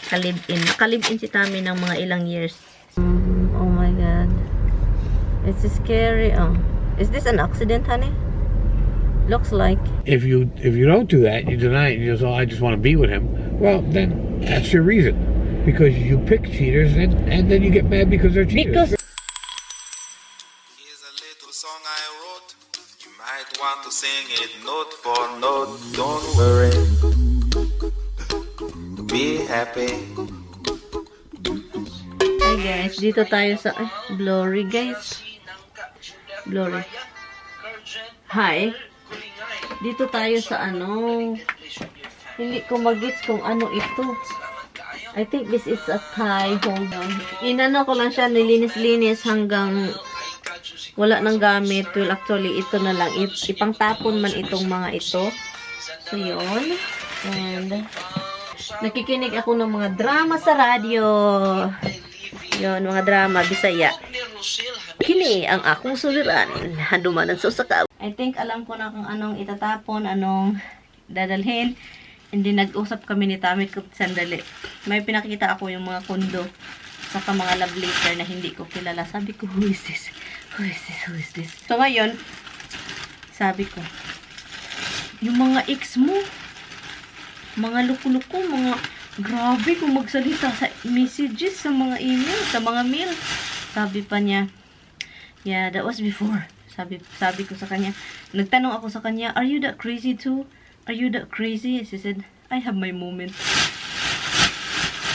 Kalib-in. Nakalib-in si Tami ng mga ilang years. Oh my God. It's scary. Oh. Is this an accident, honey? Looks like. If you don't do that, you deny it, you just, oh, I just want to be with him. Well, then that's your reason. Because you pick cheaters and then you get mad because they're cheaters. Here's a little song I wrote. You might want to sing it note for note. Don't worry. Be happy. Hi guys, dito tayo sa Glory guys. Glory. Hi. Dito tayo sa hindi ko mag-gets kung ano ito. I think this is a Thai. Hold on. Inano ko lang siya, nilinis-linis hanggang wala nang gamit. Well, actually, ito na lang. Ipangtapon man itong mga ito. So, yun. And, nakikinig ako ng mga drama sa radyo. Yun, mga drama, Bisaya. Kini ang akong suliran. Hadumanan sa usakaw. I think alam ko na kung anong itatapon, anong dadalhin. Hindi nag-usap kami ni Tami kung sandali. May pinakita ako yung mga kondo. Saka mga love letter na hindi ko kilala. Sabi ko, who is this? Who is this? Who is this? So ngayon, sabi ko, yung mga ex mo, mga luko-luko, mga grabe kung magsalita sa messages, sa mga email, sa mga mail. Sabi pa niya, yeah, that was before. Sabi ko sa kanya, nagtanong ako sa kanya, are you that crazy too? Are you that crazy? She said, I have my moment.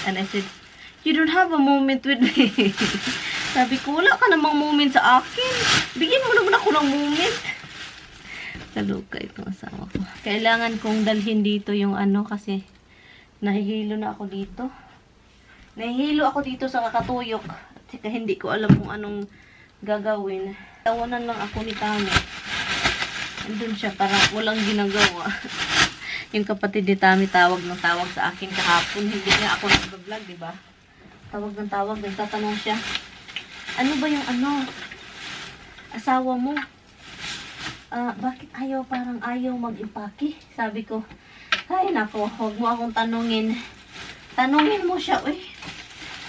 And I said, you don't have a moment with me. Sabi ko, wala ka namang moment sa akin. Bigyan mo naman ako ng moment. Kaluka itong asawa ko. Kailangan kong dalhin dito yung kasi nahihilo na ako dito. Nahihilo ako dito sa kakatuyok. At hindi ko alam kung anong gagawin. Tawanan lang ako ni Tami. Andun siya para walang ginagawa. Yung kapatid ni Tami tawag sa akin kahapon. Hindi niya ako nag-vlog, diba? Tawag ng tawag, nagtatanong siya. Ano ba yung asawa mo? Bakit parang ayaw mag-impake? Sabi ko, ay nako, huwag mo akong tanungin. Tanungin mo siya,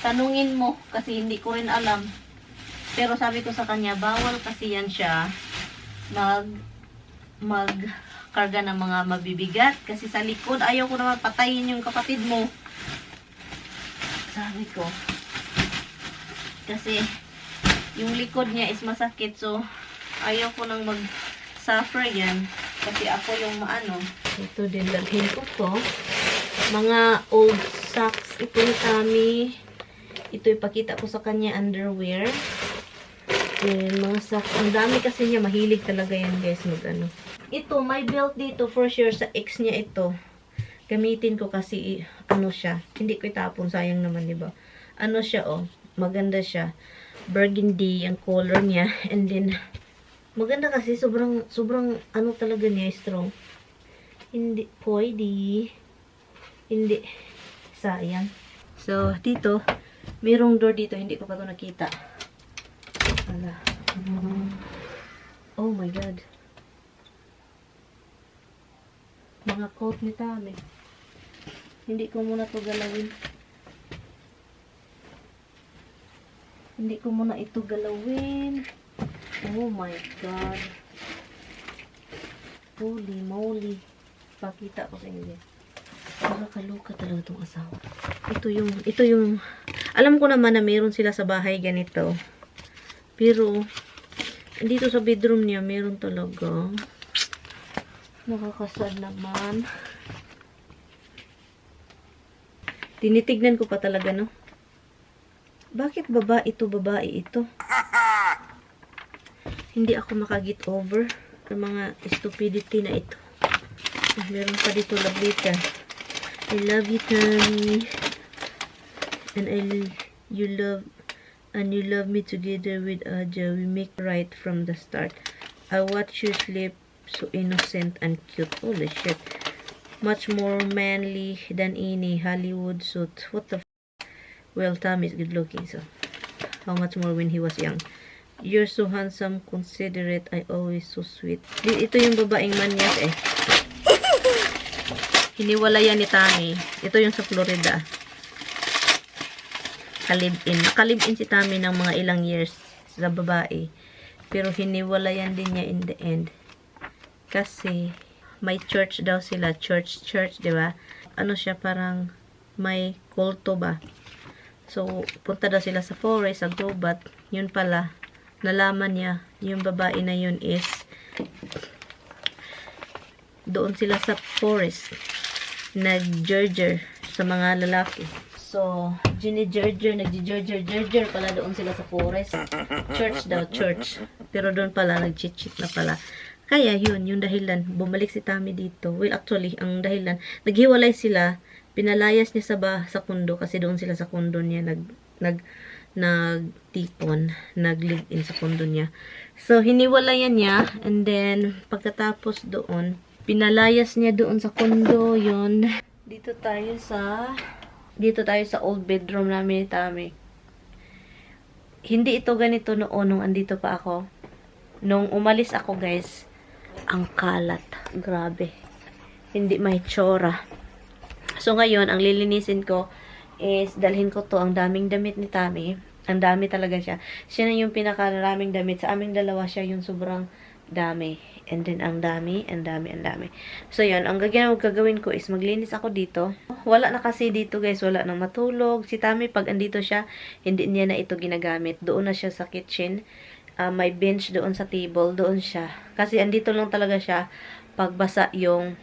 tanungin mo, kasi hindi ko rin alam. Pero sabi ko sa kanya, bawal kasi yan siya magkarga ng mga mabibigat. Kasi sa likod, ayaw ko naman patayin yung kapatid mo. Sabi ko. Kasi, yung likod niya is masakit. So, ayaw ko nang mag-suffer yan. Kasi ako yung Ito din, dalhin ko to. Mga old socks. Ito ni Tami. Ito ipakita ko sa kanya, underwear. And mga socks. Ang dami kasi niya. Mahilig talaga yan guys. Ito, may belt dito. For sure, sa ex niya ito. Gamitin ko kasi, siya. Hindi ko itapon. Sayang naman, diba? Siya, maganda siya. Burgundy, ang color niya. And then, maganda kasi. Sobrang talaga niya, strong. Hindi, pwede. Hindi. Sayang. So, dito, mayroong door dito. Hindi ko pa ito nakita. Ala. Oh my God. Mga coat ni Tami. Hindi ko muna ito galawin. Hindi ko muna ito galawin. Oh my God. Holy moly. Pakita ko sa inyo. Nakakaluka talaga itong asawa. Ito yung, alam ko naman na meron sila sa bahay ganito. Pero, dito sa bedroom niya, meron talaga. Nakakasad naman. Tinitignan ko pa talaga, no? Bakit babae ito? Hindi ako makaget over sa mga stupidity na ito. Meron pa dito love letter. I love you, Tami. And you love me together with Aja. We make right from the start. I watch you sleep so innocent and cute. Holy shit. Much more manly than any Hollywood suit. What the f***? Well, Tami is good looking, so how much more when he was young. You're so handsome, considerate, I always so sweet. Ito yung babaeng manyak Hiniwala yan ni Tami. Ito yung sa Florida. ka-live-in. Naka-live-in si Tami ng mga ilang years sa babae. Pero hiniwalayan din niya in the end. Kasi may church daw sila. Church, di ba? Ano siya, parang may kulto ba? So, punta daw sila sa forest, sa gubat. Yun pala, nalaman niya, yung babae na yun is, doon sila sa forest, nag-jerjer sa mga lalaki. So, nag-jerjer pala doon sila sa forest. Church daw, church. Pero doon pala, nag-cheat na pala. Kaya yun, yung dahilan, bumalik si Tami dito. Well, actually, ang dahilan, naghiwalay sila, pinalayas niya sa kundo, kasi doon sila sa kundo niya, nagtipon, nag-live-in sa kundo niya. So, hiniwalayan niya, and then, pagkatapos doon, pinalayas niya doon sa kundo, yun. Dito tayo sa old bedroom namin ni Tami. Hindi ito ganito noon, nung andito pa ako. Nung umalis ako, guys, ang kalat. Grabe. Hindi may tsura. So, ngayon, ang lilinisin ko is, dalhin ko to, ang daming damit ni Tami. Ang dami talaga siya. Siya na yung pinakaraming damit. Sa aming dalawa siya yung sobrang dami. And then, ang dami. So, yun. Ang gagawin ko is, maglinis ako dito. Wala na kasi dito, guys. Wala nang matulog. Si Tami, pag andito siya, hindi niya na ito ginagamit. Doon na siya sa kitchen. May bench doon sa table. Doon siya. Kasi, andito lang talaga siya pag basa yung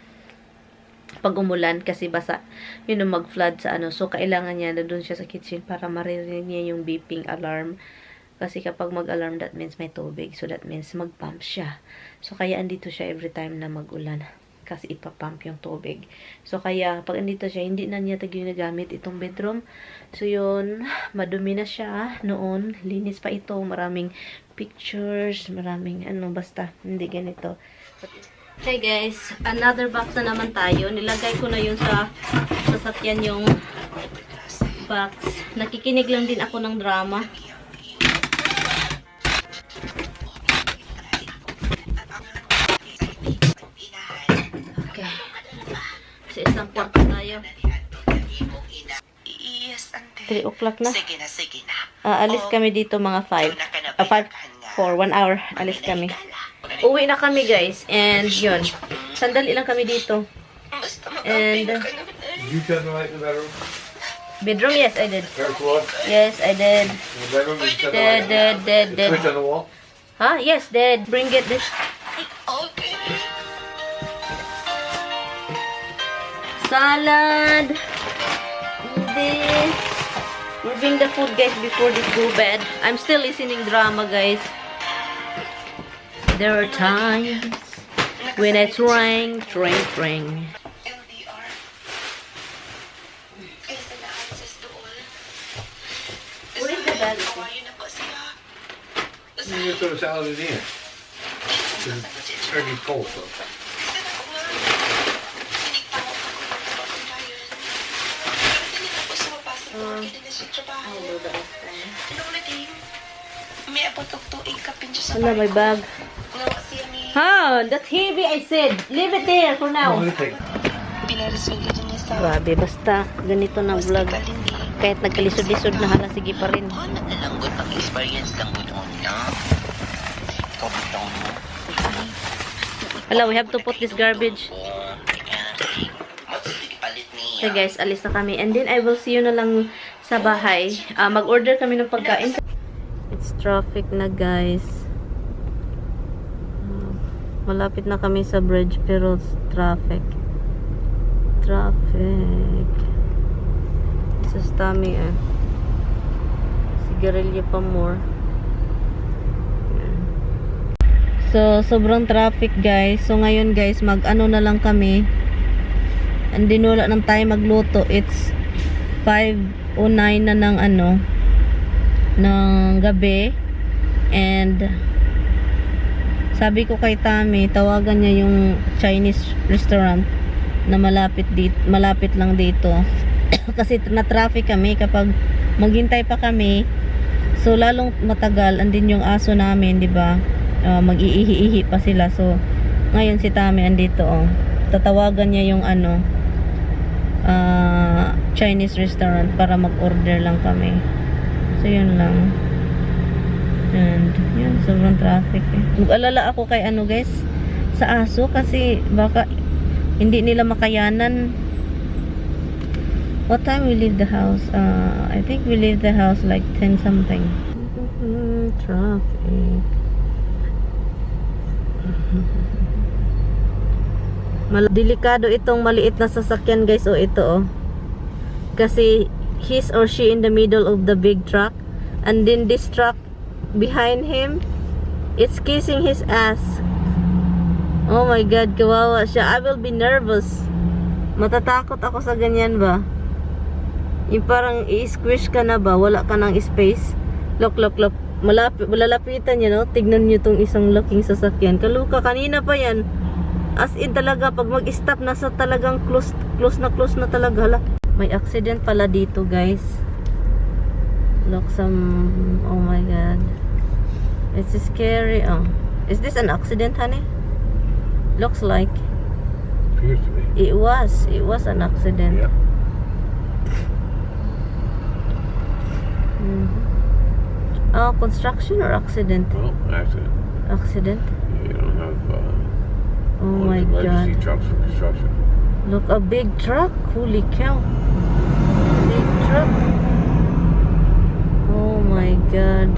pag umulan kasi basa yun ang mag-flood sa ano. So, kailangan niya na doon siya sa kitchen para maririnig niya yung beeping alarm. Kasi kapag mag-alarm, that means may tubig. So, that means mag-pump siya. So, kaya andito siya every time na mag-ulan. Kasi ipapump yung tubig. So, kaya pag andito siya, hindi na niya ginagamit itong bedroom. So, yun. Madumi na siya noon. Linis pa ito. Maraming pictures. Maraming ano. Basta, hindi ganito. Hey guys, another box na naman tayo. Nilagay ko na yun sa sasakyan yung box. Nakikinig lang din ako ng drama. Okay. Sa isang kwarto tayo. 3 o'clock na. Alis kami dito mga 5. 4, 1 hour. Alis kami. Uwi na kami, guys. And, yun. Sandali lang kami dito. And, Did you turn the light in the bedroom? bedroom, yes, I did. First one? Yes, I did. In the bedroom, did you turn the light on? Did. Switch on the wall? Huh? Yes, did. Bring it this. Salad. This. We'll bring the food, guys, before this go bed. I'm still listening drama, guys. There are times when it's ring. LDR. Where is the bag? You just throw the salad in here. It's very cold, so. Hello, my bag. Huh? That's heavy, I said. Leave it there for now. Grabe, basta ganito na vlog. Kahit nagkalisod-lisod na hala, sige pa rin. Nalanggot ang experience lang mo noon na. Ikaw bitaw mo. Hello, we have to put this garbage. Okay guys, alis na kami. And then I will see you na lang sa bahay. Mag-order kami ng pagkain. It's traffic na, guys. Malapit na kami sa bridge pero traffic. This is Tami, Sigarilyo pa more. So, sobrang traffic, guys. So, ngayon, guys, mag-ano na lang kami. Hindi wala ng time magluto. It's 5:09 na ng gabi. And sabi ko kay Tami, tawagan niya yung Chinese restaurant na malapit lang dito. Kasi na-traffic kami kapag maghintay pa kami. So lalong matagal, andin yung aso namin, 'di ba? Mag-iihi-ihi pa sila. So ngayon si Tami andito, tatawagan niya yung Chinese restaurant para mag-order lang kami. So, yun lang. And, yun, sobrang traffic eh. Nag-alala ako kay ano guys, sa aso kasi baka hindi nila makayanan. What time we leave the house? I think we leave the house like 10 something. Traffic. Delikado itong maliit na sasakyan guys. O ito oh. Kasi he's or she in the middle of the big truck. And then this truck behind him, it's kissing his ass. Oh my God, kawawa siya. I will be nervous. Matatakot ako sa ganyan ba? Yung parang i-squish ka na ba? Wala ka ng space. Look. Malalapitan niya, no? Tignan niyo tong isang laking sasakyan. Kaluka, kanina pa yan. As in talaga, pag mag-stop, nasa talagang close na talaga. Hala. May accident pala dito, guys. Look, oh my God. It's scary. Oh. Is this an accident, honey? Looks like. Appears to be. It was an accident. Yeah. Oh, construction or accident? Well, accident. Accident? You don't have Oh my emergency God. trucks for construction. Look, a big truck. Holy cow. Big truck. Oh my God.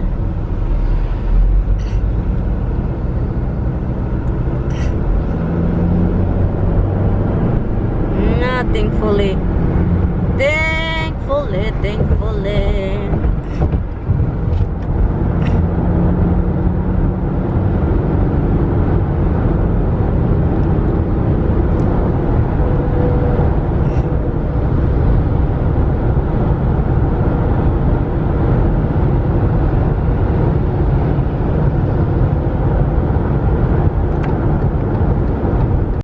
Nah, thankfully.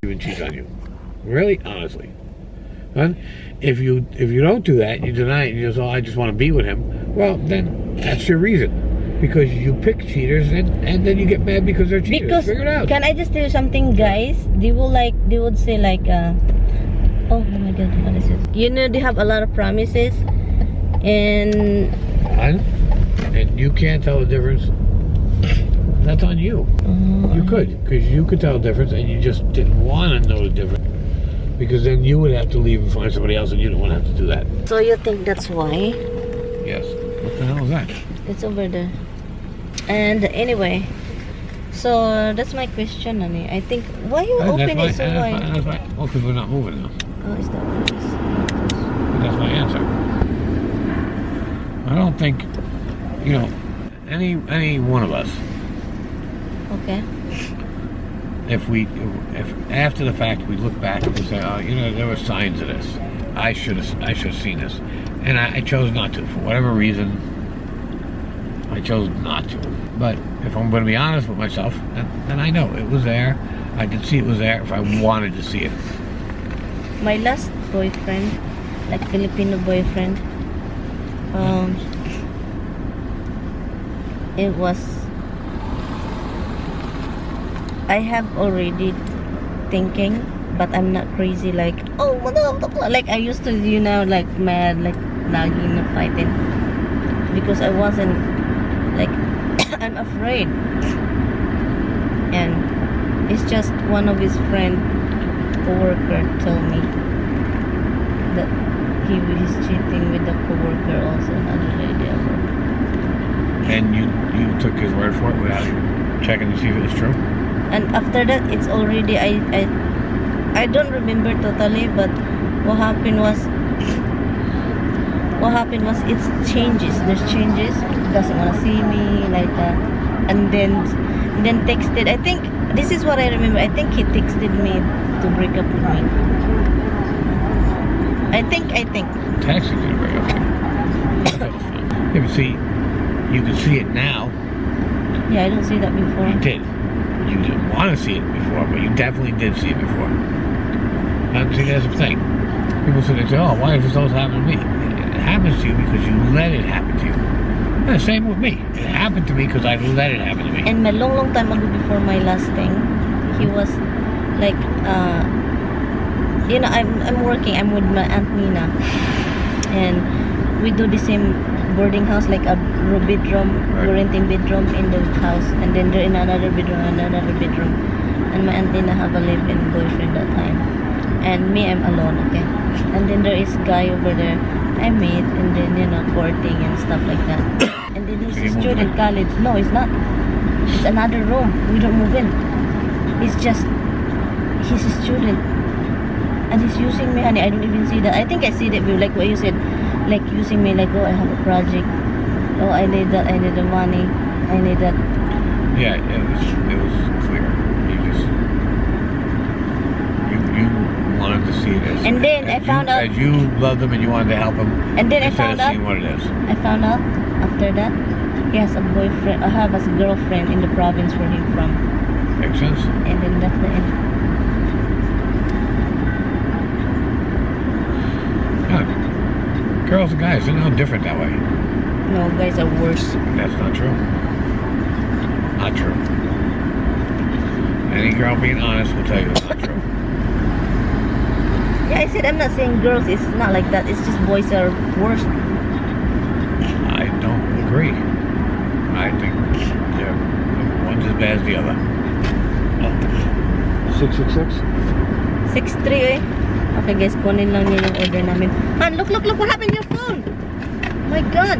Even cheat on you. Really? Honestly. Huh? If you don't do that, you deny it, and you say, oh, I just want to be with him, well, then that's your reason. Because you pick cheaters and then you get mad because they're cheaters. Because, figure it out. can I just tell you something, guys? They would say like, oh my God, what is it? You know, they have a lot of promises, and And you can't tell the difference. That's on you. You could, because you could tell the difference, and you just didn't want to know the difference. Because then you would have to leave and find somebody else, and you don't want to have to do that. So you think that's why? Yes. What the hell is that? It's over there. And anyway, so that's my question, honey. I think, why you open it so wide? That's my, well, because we're not moving now. Oh, is that what it is? That's my answer. I don't think, you know, any one of us, Okay. if after the fact we look back and we say, oh, you know, there were signs of this. I should have seen this, and I chose not to for whatever reason. I chose not to. But if I'm going to be honest with myself, then I know it was there. I could see it was there if I wanted to see it. My last boyfriend, like Filipino boyfriend, it was, I have already thinking, but I'm not crazy like, oh, like I used to, you know, like mad, like nagging and fighting, because I wasn't, like, I'm afraid. And it's just one of his friend, co-worker, told me that he's cheating with the co-worker, also another lady at work. And you took his word for it without checking to see if it was true? And after that, it's already, I don't remember totally, but what happened was it's changes. There's changes. He doesn't want to see me like that. And then texted. I think this is what I remember. I think he texted me to break up with me. I think. Texted you to break up with you. Yeah, but see, you can see it now. Yeah, I don't see that before. You did. You didn't want to see it before, but you definitely did see it before. See, that's the thing. People say, oh, why does this always happen to me? It happens to you because you let it happen to you. And the same with me. It happened to me because I let it happen to me. And a long time ago, before my last thing, he was like, you know, I'm working. I'm with my Aunt Nina, and we do the same boarding house, like a bedroom. We're renting bedroom in the house, and then they're in another bedroom, and my auntie na have a live-in boyfriend that time, and me, I'm alone, okay. And then there is guy over there I meet, and then courting and stuff like that. And then he's a student college. No, it's not. It's another room. We don't move in. He's a student. And he's using me, honey. I don't even see that. I think I see that, like what you said. Like using me, like, oh, I have a project. Oh, I need that. I need the money. I need that. Yeah, it was clear. You wanted to see this. And then I found out. As you loved him and you wanted to help him. And then I found out. Seeing what it is. I found out after that he has a boyfriend. I have a girlfriend in the province where he's from. Makes sense. And then that's the end. Yeah. Girls and guys, they're no different that way. No, guys are worse. That's not true. Not true. Any girl being honest will tell you it's not true. Yeah, I said I'm not saying girls. It's not like that. It's just boys are worse. I don't agree. I think one's as bad as the other. 666? 6'3" eh. Okay guys, kunin lang niya yung order namin. Han, look, what happened to your phone? My God.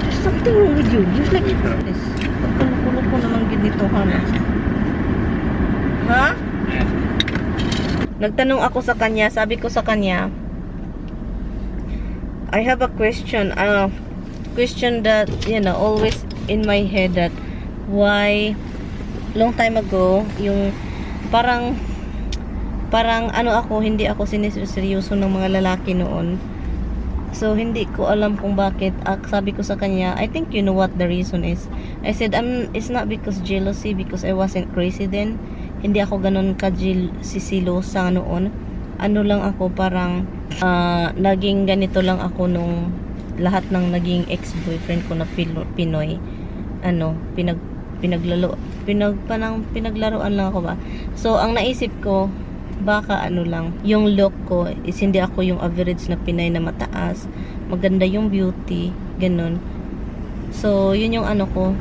There's something wrong with you. You're like this. Pagkalukulo ko naman ganito, Han. Ha? Nagtanong ako sa kanya, sabi ko sa kanya, I have a question. Question that, always in my head, that why long time ago, yung parang hindi ako siniseryoso ng mga lalaki noon. So, hindi ko alam kung bakit. Sabi ko sa kanya, I think you know what the reason is. I said, it's not because jealousy, because I wasn't crazy then. Hindi ako ganun sisilosa noon. Ano lang ako, parang naging ganito lang ako nung lahat ng naging ex-boyfriend ko na Pinoy. Pinaglaruan lang ako ba. So, ang naisip ko, baka yung look ko is hindi ako yung average na Pinay na mataas, maganda yung beauty, ganun. So yun yung ko,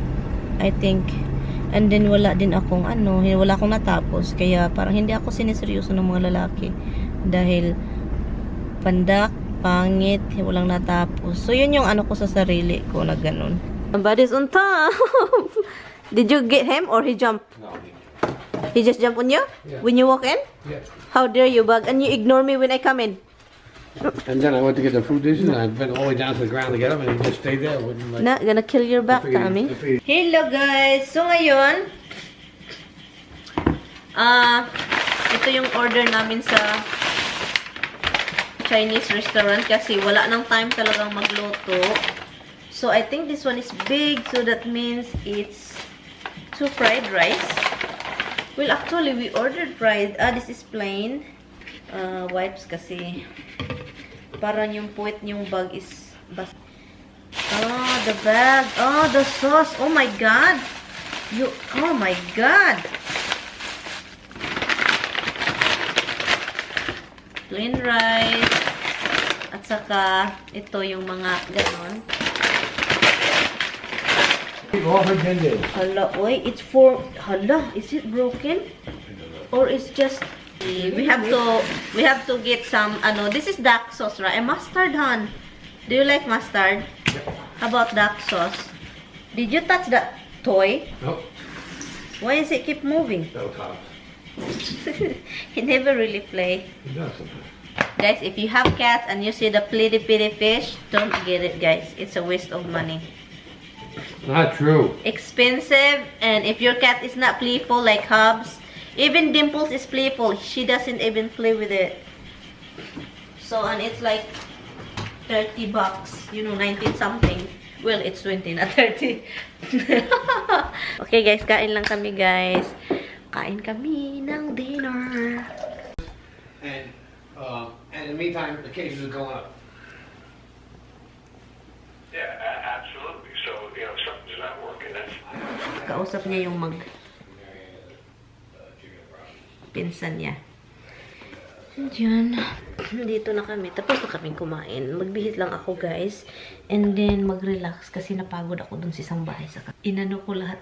I think. And then wala din akong wala akong natapos, kaya parang hindi ako siniseryoso ng mga lalaki dahil pandak, pangit, walang natapos. So yun yung ko sa sarili ko na ganun. Somebody's on top. Did you get him or he jumped? No. He just jumped on you? Yeah. When you walk in? Yeah. How dare you, bug? And you ignore me when I come in. And then I went to get the food dishes, and I went all the way down to the ground to get them, and he just stayed there. Not gonna kill your back, Tommy. Hello, guys. So, ngayon, ito yung order namin sa Chinese restaurant kasi wala nang time talagang magluto. So, I think this one is big, so that means it's 2 fried rice. Well, actually, we ordered fried. This is plain. Wipes kasi. Parang yung puwet yung bag is bas. The bag. The sauce. Oh my God. Oh my God. Plain rice. At saka, ito yung mga ganon. Hala, oy, it's for, hala, is it broken? Or it's just, we have to get some, this is duck sauce, right? And mustard, hon. Do you like mustard? How about duck sauce? Did you touch that toy? No. Why does it keep moving? He never really play. He does sometimes. Guys, if you have cats and you see the pretty fish, don't get it, guys. It's a waste of money. Not true. Expensive, and if your cat is not playful like Hubs, even Dimples is playful. She doesn't even play with it. So, and it's like $30, 19 something. Well, it's 20, not 30. Okay, guys, kain lang kami, guys. Kain kami ng dinner. And in the meantime, the cases are going up. Yeah, absolutely. So, something's not working. That's Kausap niya yung pinsan niya. Diyan. Dito na kami. Tapos na kami kumain. Magbihis lang ako, guys. And then, mag-relax kasi napagod ako dun sa isang bahay. Inano ko lahat,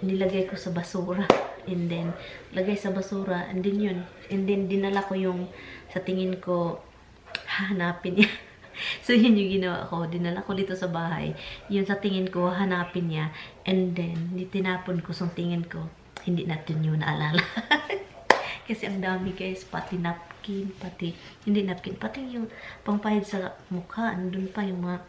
nilagay ko sa basura. And then, lagay sa basura. And then yun. And then, dinala ko yung, sa tingin ko, hanapin niya. So, yun yung ginawa ko. Dinala ko dito sa bahay. Yun sa tingin ko, hanapin niya. And then, tinapon ko sa tingin ko. Hindi natin yun naalala. Kasi ang dami, guys. Pati napkin, pati, hindi napkin, pati yung pangpahid sa mukha. Andun pa yung mga,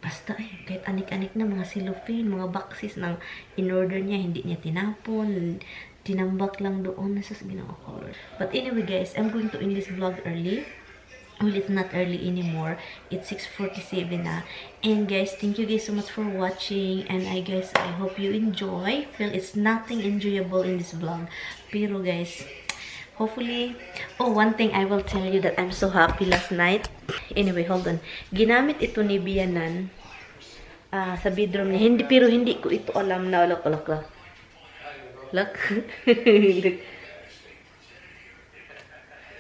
basta kahit anik-anik na mga cellophane, mga boxes ng in-order niya, hindi niya tinapon. Tinambak lang doon. Nasa ginawa ko. But anyway, guys, I'm going to end this vlog early. Well, it's not early anymore. It's 6:47 na. And guys, thank you guys so much for watching. And I hope you enjoy. Feel it's nothing enjoyable in this vlog. Pero guys, hopefully, one thing I will tell you that I'm so happy last night. Anyway, hold on. Ginamit ito ni Bianan sa bedroom niya. Pero hindi ko ito alam na. Look. Look.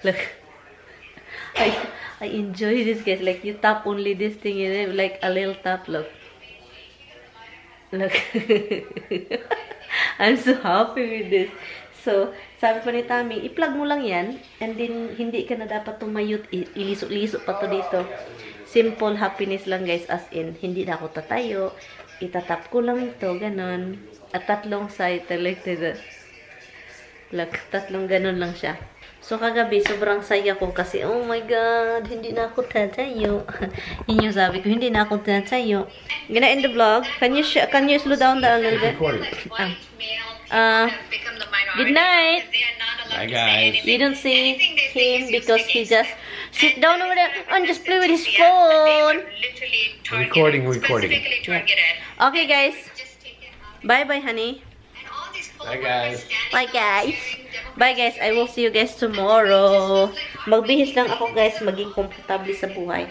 Look. I enjoy this, guys. Like, you tap only this thing in it, like a little tap. Look. I'm so happy with this. So, sabi pa ni Tami, i-plug mo lang yan, and then, hindi ka na dapat tumayot, iliso-liso pa to dito. Simple happiness lang, guys, as in, hindi na ako tatayo, itatap ko lang ito, ganon. At tatlong side, like this. Look, tatlong ganon lang siya. So, kagabi, sobrang saya ko kasi, oh my God, hindi na ako tatayo. Yun yung sabi ko, hindi na ako tatayo. Gonna end the vlog. Can you slow down a little bit? Good night. Bye, guys. You don't see him because he just sit down over there and just play with his phone. Recording. Yeah. Okay, guys. Bye-bye, honey. Bye, guys. Bye, guys. Bye, guys. I will see you guys tomorrow. Magbihis lang ako, guys. Maging komportable sa buhay.